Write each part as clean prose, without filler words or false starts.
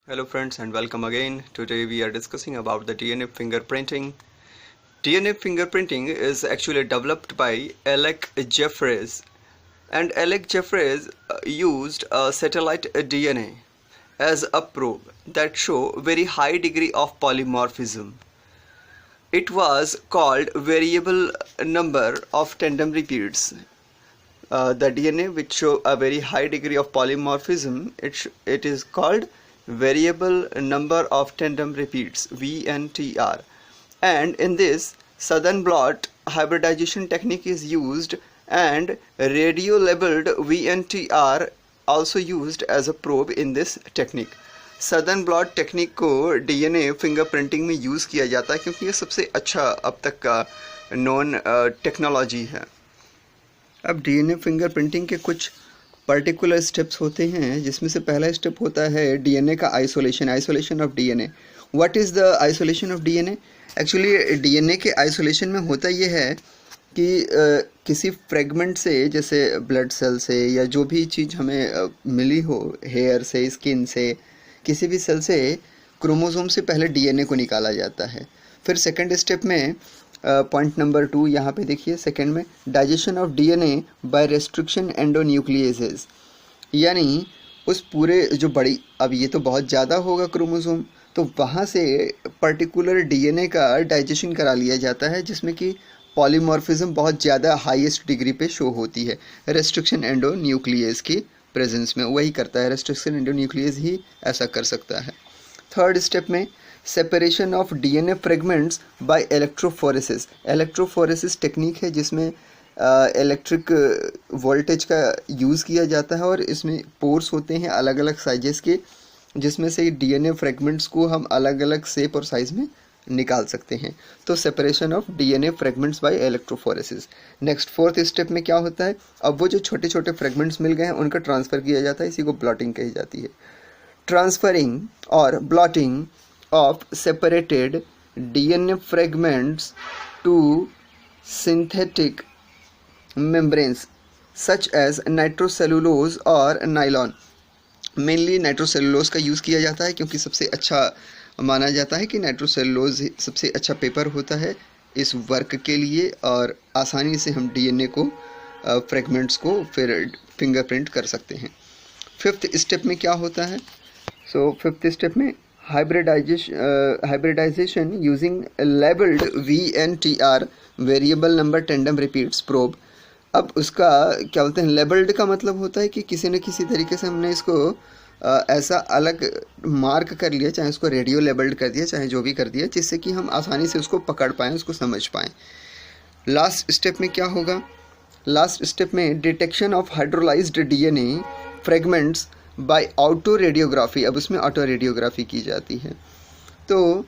Hello friends and welcome again. Today we are discussing about the DNA fingerprinting. DNA fingerprinting is actually developed by Alec Jeffreys, and Alec Jeffreys used a satellite DNA as a probe that show very high degree of polymorphism. It was called variable number of tandem repeats. The DNA which show a very high degree of polymorphism, it is called variable number of tandem repeats, VNTR. And in this, southern blot hybridization technique is used, and radio labeled VNTR also used as a probe in this technique. Southern blot technique को DNA fingerprinting में use किया जाता है क्योंकि ये सबसे अच्छा अब तक का नॉन टेक्नोलॉजी है। अब डीएनए फिंगरप्रिंटिंग के कुछ पर्टिकुलर स्टेप्स होते हैं, जिसमें से पहला स्टेप होता है डीएनए का isolation of DNA. What is the isolation of DNA? Actually DNA के आइसोलेशन में होता ये है कि किसी फ्रेगमेंट से, जैसे ब्लड सेल से या जो भी चीज़ हमें मिली हो, हेयर से, स्किन से, किसी भी सेल से क्रोमोसोम से पहले डीएनए को निकाला जाता है। फिर सेकंड स्टेप में पॉइंट नंबर 2 यहाँ पे देखिए, सेकंड में digestion of DNA by restriction endonucleases, यानी उस पूरे जो बड़ी, अब ये तो बहुत ज़्यादा होगा क्रोमोसोम, तो वहाँ से पर्टिकुलर डीएनए का डाइजेशन करा लिया जाता है, जिसमें कि पॉलीमॉर्फिज्म बहुत ज़्यादा हाईएस्ट डिग्री पे शो होती है रेस्ट्रिक्शन एंडोन्यूक्लियस की प्रेजेंस में। वही करता है, रेस्ट्रिक्शन एंडोन्यूक्लियस ही ऐसा कर सकता है। थर्ड स्टेप में separation of DNA fragments by electrophoresis. Electrophoresis technique है जिसमें इलेक्ट्रिक वोल्टेज का यूज़ किया जाता है, और इसमें पोर्स होते हैं अलग अलग साइजेस के, जिसमें से डीएनए फ्रेगमेंट्स को हम अलग अलग शेप और साइज में निकाल सकते हैं। तो separation of DNA fragments by electrophoresis. Next fourth step में क्या होता है, अब वो जो छोटे छोटे फ्रेगमेंट्स मिल गए हैं उनका ट्रांसफ़र किया जाता है, इसी को ब्लॉटिंग कही जाती है। ट्रांसफरिंग और blotting of separated DNA fragments to synthetic membranes such as nitrocellulose और nylon। मेनली नाइट्रोसेलुलोज का यूज़ किया जाता है क्योंकि सबसे अच्छा माना जाता है कि नाइट्रोसेलुलोज सबसे अच्छा पेपर होता है इस वर्क के लिए, और आसानी से हम डीएनए को फ्रेगमेंट्स को फिर फिंगरप्रिंट कर सकते हैं। फिफ्थ स्टेप में क्या होता है? सो फिफ्थ स्टेप में hybridization using labeled VNTR variable number tandem repeats probe। अब उसका क्या बोलते हैं, लेबल्ड का मतलब होता है कि किसी न किसी तरीके से हमने इसको ऐसा अलग मार्क कर लिया, चाहे उसको रेडियो लेबल्ड कर दिया, चाहे जो भी कर दिया, जिससे कि हम आसानी से उसको पकड़ पाएँ, उसको समझ पाएँ। लास्ट स्टेप में क्या होगा? लास्ट स्टेप में detection of hydrolyzed DNA fragments by autoradiography. अब उसमें ऑटो रेडियोग्राफी की जाती है। तो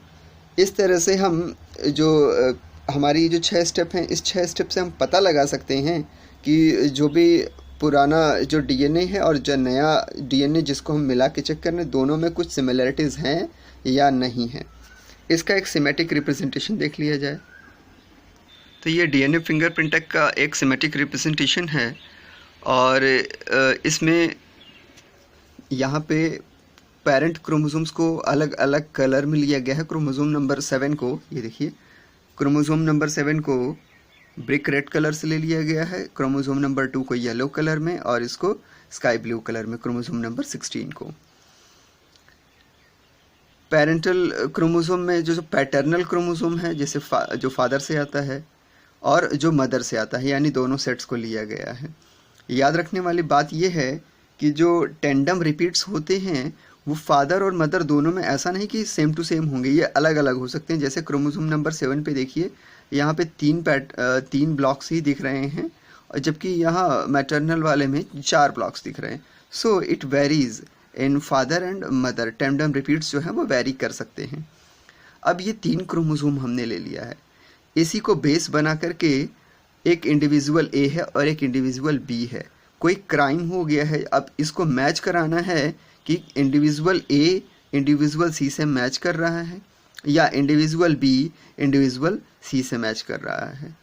इस तरह से हम जो हमारी जो 6 स्टेप हैं, इस 6 स्टेप से हम पता लगा सकते हैं कि जो भी पुराना जो डीएनए है और जो नया डीएनए जिसको हम मिला के चेक करने, दोनों में कुछ सिमिलरिटीज़ हैं या नहीं हैं। इसका एक सिमेटिक रिप्रेजेंटेशन देख लिया जाए तो ये डीएनए फिंगरप्रिंट का एक सिमेटिक रिप्रेजेंटेशन है, और इसमें यहाँ पे पेरेंट क्रोमोसोम्स को अलग अलग कलर में लिया गया है। क्रोमोसोम नंबर 7 को, ये देखिए, क्रोमोसोम नंबर 7 को ब्रिक रेड कलर से ले लिया गया है, क्रोमोसोम नंबर 2 को येलो कलर में, और इसको स्काई ब्लू कलर में क्रोमोसोम नंबर 16 को। पेरेंटल क्रोमोसोम में जो पैटर्नल क्रोमोसोम है, जैसे जो फादर से आता है और जो मदर से आता है, यानी दोनों सेट्स को लिया गया है। याद रखने वाली बात यह है कि जो टेंडम रिपीट्स होते हैं वो फादर और मदर दोनों में ऐसा नहीं कि सेम टू सेम होंगे, ये अलग अलग हो सकते हैं। जैसे क्रोमोसोम नंबर 7 पे देखिए, यहाँ पे 3 ब्लॉक्स ही दिख रहे हैं, और जबकि यहाँ मैटरनल वाले में 4 ब्लॉक्स दिख रहे हैं। So it varies in father and mother. Tandem repeats जो हैं वो वेरी कर सकते हैं। अब ये 3 क्रोमोसोम हमने ले लिया है, इसी को बेस बना करके एक इंडिविजुअल ए है और एक इंडिविजुअल बी है। कोई क्राइम हो गया है, अब इसको मैच कराना है कि इंडिविजुअल ए इंडिविजुअल सी से मैच कर रहा है या इंडिविजुअल बी इंडिविजुअल सी से मैच कर रहा है।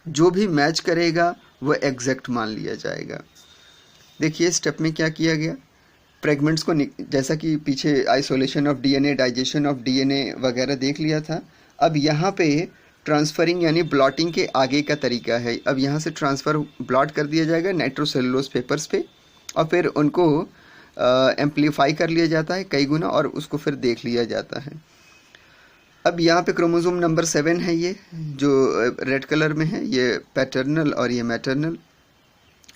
जो भी मैच करेगा वो एग्जैक्ट मान लिया जाएगा। देखिए स्टेप में क्या किया गया, फ्रेगमेंट्स को जैसा कि पीछे isolation of DNA, digestion of DNA वगैरह देख लिया था। अब यहाँ पे ट्रांसफरिंग यानी ब्लॉटिंग के आगे का तरीका है। अब यहाँ से ट्रांसफ़र ब्लॉट कर दिया जाएगा नाइट्रोसेलुलोज पेपर्स पे और फिर उनको एम्पलीफाई कर लिया जाता है कई गुना और उसको फिर देख लिया जाता है। अब यहाँ पे क्रोमोसोम नंबर 7 है, ये जो रेड कलर में है, ये पैटर्नल और ये मैटरनल।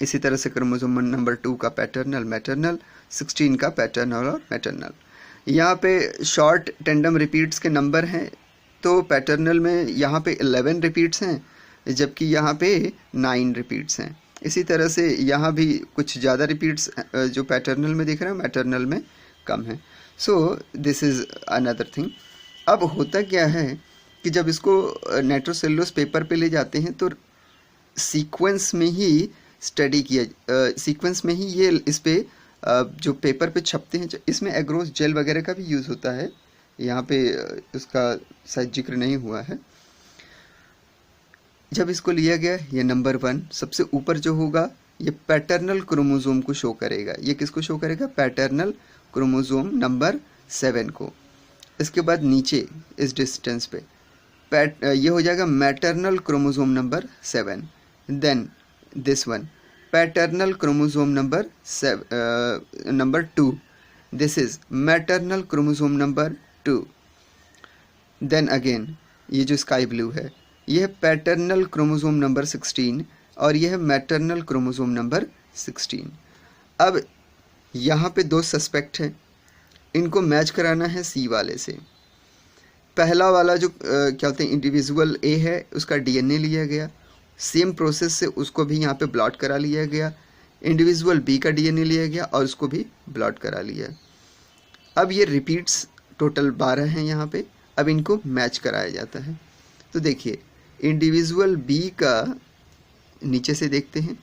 इसी तरह से क्रोमोसोम नंबर 2 का पैटर्नल मैटरनल, 16 का पैटर्नल और मैटरनल। यहाँ पे शॉर्ट टेंडम रिपीट्स के नंबर हैं, तो पैटर्नल में यहाँ पे 11 रिपीट्स हैं जबकि यहाँ पे 9 रिपीट्स हैं। इसी तरह से यहाँ भी कुछ ज़्यादा रिपीट्स जो पैटर्नल में दिख रहे हैं मैटरनल में कम है। So this is another thing. अब होता क्या है कि जब इसको नाइट्रोसेलुलोज पेपर पे ले जाते हैं तो सीक्वेंस में ही स्टडी किया, सीक्वेंस में ही ये इस पे जो पेपर पे छपते हैं, इसमें एग्रोस जेल वगैरह का भी यूज़ होता है। यहाँ पे उसका शायद जिक्र नहीं हुआ है। जब इसको लिया गया, ये नंबर 1 सबसे ऊपर जो होगा ये पैटर्नल क्रोमोसोम को शो करेगा। ये किसको शो करेगा? पैटर्नल क्रोमोसोम नंबर 7 को। इसके बाद नीचे इस डिस्टेंस पे ये हो जाएगा maternal chromosome number 7। Then this one paternal chromosome number 2, this is maternal chromosome number 2। Then again ये जो स्काई ब्लू है यह पैटर्नल क्रोमोसोम नंबर 16 और यह मैटरनल क्रोमोसोम नंबर 16। अब यहाँ पे 2 सस्पेक्ट हैं, इनको मैच कराना है सी वाले से। पहला वाला जो क्या होते हैं इंडिविजुअल ए है, उसका डीएनए लिया गया, सेम प्रोसेस से उसको भी यहाँ पे ब्लॉट करा लिया गया। इंडिविजुअल बी का डीएनए लिया गया और उसको भी ब्लॉट करा लिया। अब ये रिपीट्स टोटल 12 हैं यहाँ पे। अब इनको मैच कराया जाता है। तो देखिए इंडिविजुअल बी का नीचे से देखते हैं,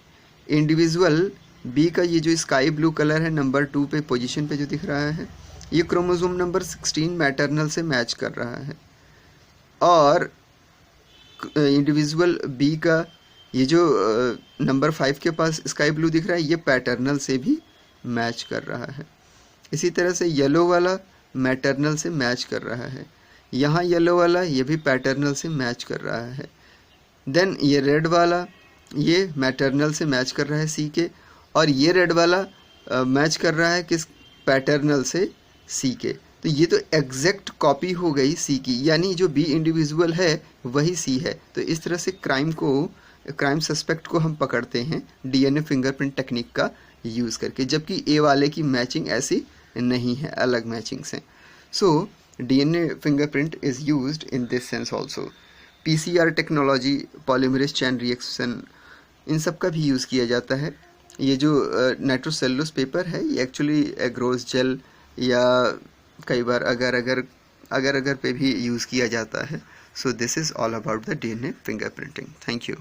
इंडिविजुअल बी का ये जो स्काई ब्लू कलर है नंबर 2 पे पोजीशन पे जो दिख रहा है, ये क्रोमोसोम नंबर 16 मैटरनल से मैच कर रहा है। और इंडिविजुअल बी का ये जो नंबर 5 के पास स्काई ब्लू दिख रहा है, ये पैटर्नल से भी मैच कर रहा है। इसी तरह से येलो वाला मैटरनल से मैच कर रहा है। यहाँ येलो वाला ये भी पैटर्नल से मैच कर रहा है। देन ये रेड वाला ये मैटरनल से मैच कर रहा है सी के, और ये रेड वाला मैच कर रहा है किस? पैटर्नल से सी के। तो ये तो एग्जैक्ट कॉपी हो गई सी की, यानी जो बी इंडिविजुअल है वही सी है। तो इस तरह से क्राइम सस्पेक्ट को हम पकड़ते हैं डीएनए फिंगरप्रिंट टेक्निक का यूज़ करके, जबकि ए वाले की मैचिंग ऐसी नहीं है, अलग मैचिंग्स हैं। So DNA fingerprint is used in this sense also. PCR technology, polymerase chain reaction, इन सब का भी यूज़ किया जाता है। ये जो नाइट्रोसेलुलोज पेपर है ये एक्चुअली एग्रोस जेल या कई बार अगर पे भी यूज़ किया जाता है। So this is all about the DNA fingerprinting. Thank you.